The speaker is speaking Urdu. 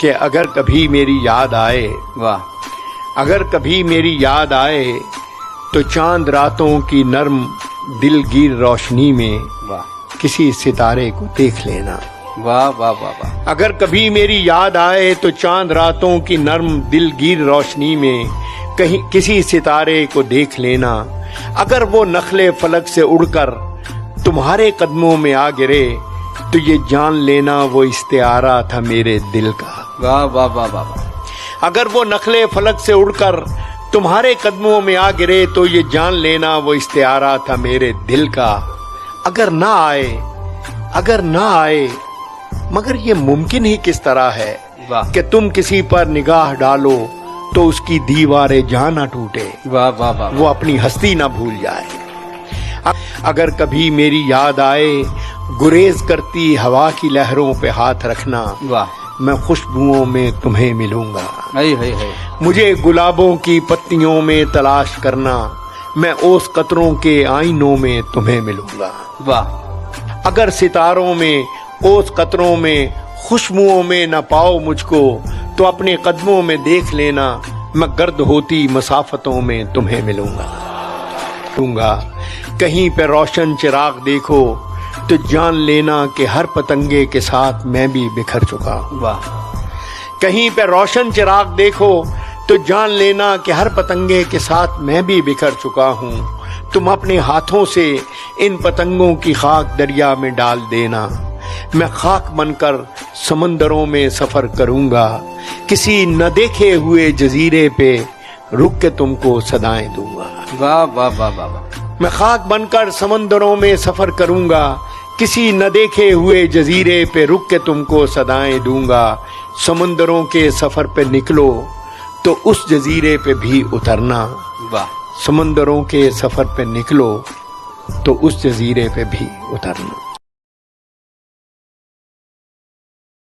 کہ اگر کبھی میری یاد آئے، واہ، اگر کبھی میری یاد آئے تو چاند راتوں کی نرم دلگیر روشنی میں واہ کسی ستارے کو دیکھ لینا۔ واہ واہ واہ واہ، اگر کبھی میری یاد آئے تو چاند راتوں کی نرم دلگیر روشنی میں کہیں کسی ستارے کو دیکھ لینا۔ اگر وہ نخلے فلک سے اڑ کر تمہارے قدموں میں آ گرے تو یہ جان لینا وہ استعارہ تھا میرے دل کا۔ واہ واہ واہ واہ واہ، اگر وہ نخلے فلک سے اڑ کر تمہارے قدموں میں آ گرے تو یہ جان لینا وہ استعارہ تھا میرے دل کا۔ اگر نہ آئے، اگر نہ آئے، مگر یہ ممکن ہی کس طرح ہے واہ کہ تم کسی پر نگاہ ڈالو تو اس کی دیواریں جان نہ ٹوٹے، واہ واہ واہ، وہ اپنی ہستی نہ بھول جائے۔ اگر کبھی میری یاد آئے گریز کرتی ہوا کی لہروں پہ ہاتھ رکھنا، واہ، میں خوشبوؤں میں تمہیں ملوں گا۔ ہائے ہائے ہائے، مجھے گلابوں کی پتیوں میں تلاش کرنا، میں اوس قطروں کے آئینوں میں تمہیں ملوں گا۔ واہ، اگر ستاروں میں، اوس قطروں میں، خوشبوؤں میں نہ پاؤ مجھ کو تو اپنے قدموں میں دیکھ لینا، میں گرد ہوتی مسافتوں میں تمہیں ملوں گا۔ کہیں پہ روشن چراغ دیکھو تو جان لینا کہ ہر پتنگے کے ساتھ میں بھی بکھر چکا ہوں۔ واہ، کہیں پہ روشن چراغ دیکھو تو جان لینا کہ ہر پتنگے کے ساتھ میں بھی بکھر چکا ہوں۔ تم اپنے ہاتھوں سے ان پتنگوں کی خاک دریا میں ڈال دینا، میں خاک بن کر سمندروں میں سفر کروں گا، کسی نہ دیکھے ہوئے جزیرے پہ رک کے تم کو صدائیں دوں گا۔ واہ واہ واہ واہ واہ، میں خاک بن کر سمندروں میں سفر کروں گا، کسی نہ دیکھے ہوئے جزیرے پہ رک کے تم کو صدائیں دوں گا۔ سمندروں کے سفر پہ نکلو تو اس جزیرے پہ بھی اترنا، واہ، سمندروں کے سفر پہ نکلو تو اس جزیرے پہ بھی اترنا۔